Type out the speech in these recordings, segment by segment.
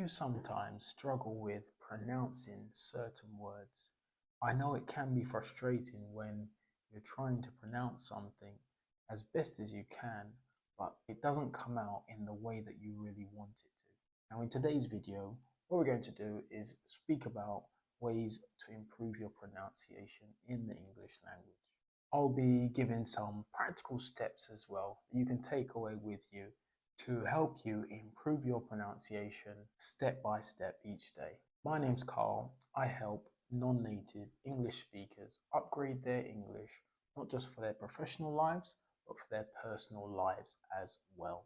sometimes struggle with pronouncing certain words? I know it can be frustrating when you're trying to pronounce something as best as you can, but it doesn't come out in the way that you really want it to. Now, in today's video, what we're going to do is speak about ways to improve your pronunciation in the English language. I'll be giving some practical steps as well that you can take away with you to help you improve your pronunciation step by step each day. My name's Carl. I help non-native English speakers upgrade their English, not just for their professional lives, but for their personal lives as well.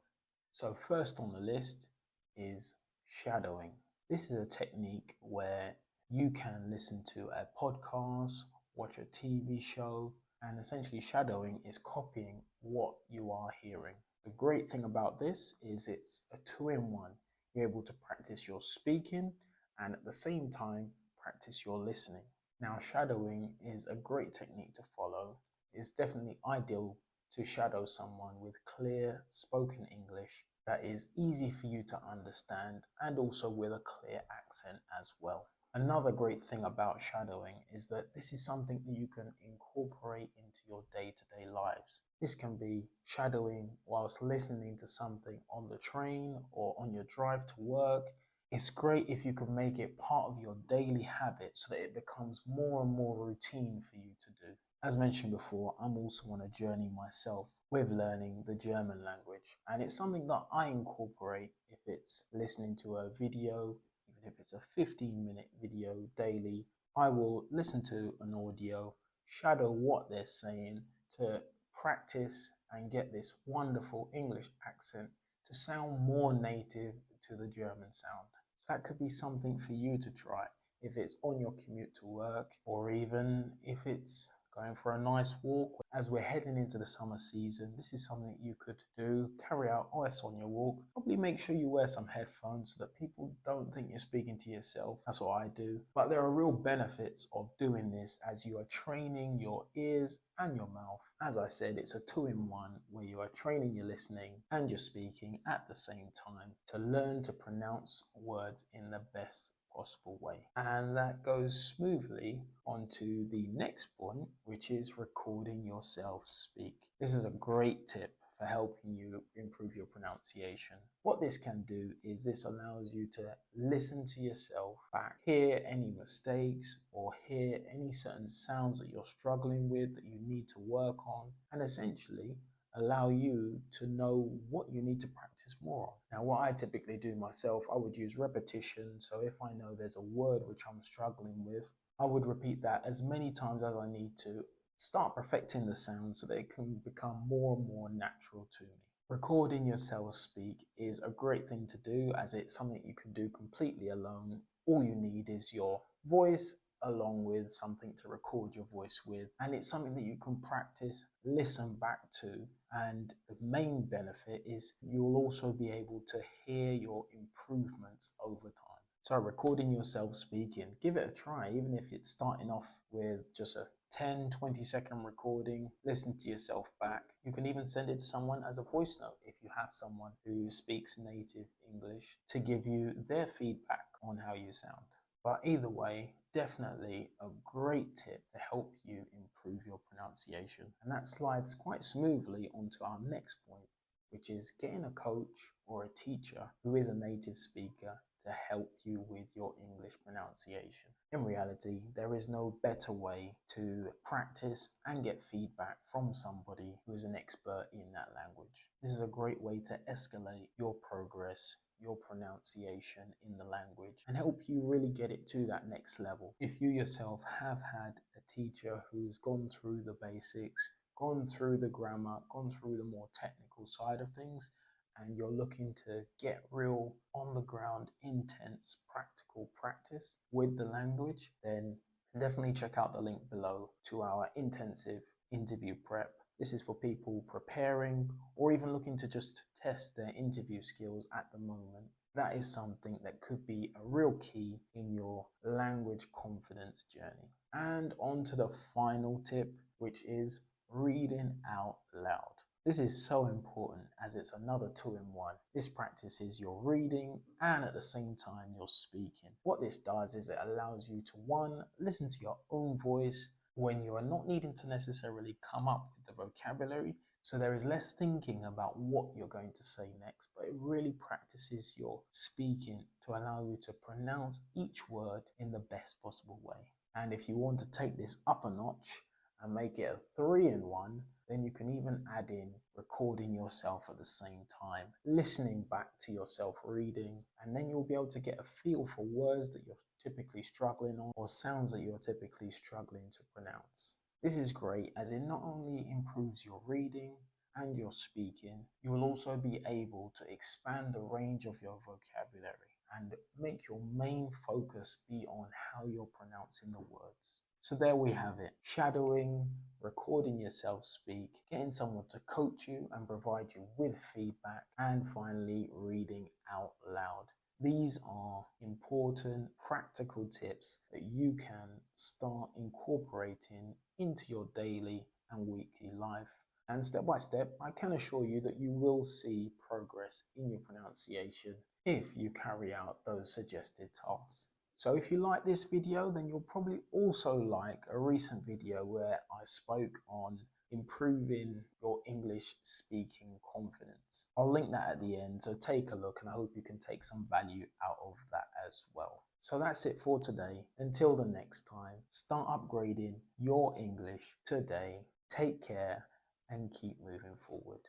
So first on the list is shadowing. This is a technique where you can listen to a podcast, watch a TV show, and essentially shadowing is copying what you are hearing. The great thing about this is it's a two-in-one. You're able to practice your speaking and at the same time practice your listening. Now, shadowing is a great technique to follow. It's definitely ideal to shadow someone with clear spoken English that is easy for you to understand and also with a clear accent as well. Another great thing about shadowing is that this is something that you can incorporate into your day-to-day lives. This can be shadowing whilst listening to something on the train or on your drive to work. It's great if you can make it part of your daily habit so that it becomes more and more routine for you to do. As mentioned before, I'm also on a journey myself with learning the German language, and it's something that I incorporate if it's listening to a video. Even if it's a 15-minute video daily, I will listen to an audio, shadow what they're saying to practice and get this wonderful English accent to sound more native to the German sound. So that could be something for you to try if it's on your commute to work, or even if it's going for a nice walk. As we're heading into the summer season, this is something you could do. Carry out OS on your walk. Probably make sure you wear some headphones so that people don't think you're speaking to yourself. That's what I do. But there are real benefits of doing this as you are training your ears and your mouth. As I said, it's a two-in-one where you are training your listening and your speaking at the same time to learn to pronounce words in the best possible way. And that goes smoothly onto the next point, which is recording yourself speak. This is a great tip for helping you improve your pronunciation. What this can do is this allows you to listen to yourself back, hear any mistakes or hear any certain sounds that you're struggling with that you need to work on, and essentially allow you to know what you need to practice more on. Now, what I typically do myself, I would use repetition. So if I know there's a word which I'm struggling with, I would repeat that as many times as I need to start perfecting the sound so that it can become more and more natural to me. Recording yourself speak is a great thing to do as it's something you can do completely alone. All you need is your voice along with something to record your voice with, and it's something that you can practice, listen back to, and the main benefit is you'll also be able to hear your improvements over time. So recording yourself speaking, give it a try, even if it's starting off with just a 10-20 second recording. Listen to yourself back. You can even send it to someone as a voice note if you have someone who speaks native English to give you their feedback on how you sound. But either way, definitely a great tip to help you improve your pronunciation. And that slides quite smoothly onto our next point, which is getting a coach or a teacher who is a native speaker to help you with your English pronunciation. In reality, there is no better way to practice and get feedback from somebody who is an expert in that language. This is a great way to escalate your progress, your pronunciation in the language, and help you really get it to that next level. If you yourself have had a teacher who's gone through the basics, gone through the grammar, gone through the more technical side of things, and you're looking to get real on the ground, intense, practical practice with the language, then definitely check out the link below to our intensive interview prep. This is for people preparing or even looking to just test their interview skills at the moment. That is something that could be a real key in your language confidence journey. And on to the final tip, which is reading out loud. This is so important as it's another two-in-one. This practices your reading and at the same time your speaking. What this does is it allows you to, one, listen to your own voice when you are not needing to necessarily come up with the vocabulary, so there is less thinking about what you're going to say next, but it really practices your speaking to allow you to pronounce each word in the best possible way. And if you want to take this up a notch and make it a three-in-one, then you can even add in recording yourself at the same time, listening back to yourself reading, and then you'll be able to get a feel for words that you're typically struggling on or sounds that you're typically struggling to pronounce. This is great as it not only improves your reading and your speaking, you will also be able to expand the range of your vocabulary and make your main focus be on how you're pronouncing the words. So there we have it, shadowing, recording yourself speak, getting someone to coach you and provide you with feedback, and finally reading out loud. These are important practical tips that you can start incorporating into your daily and weekly life. And step by step, I can assure you that you will see progress in your pronunciation if you carry out those suggested tasks. So if you like this video, then you'll probably also like a recent video where I spoke on improving your English speaking confidence. I'll link that at the end, so take a look and I hope you can take some value out of that as well. So that's it for today. Until the next time, start upgrading your English today. Take care and keep moving forward.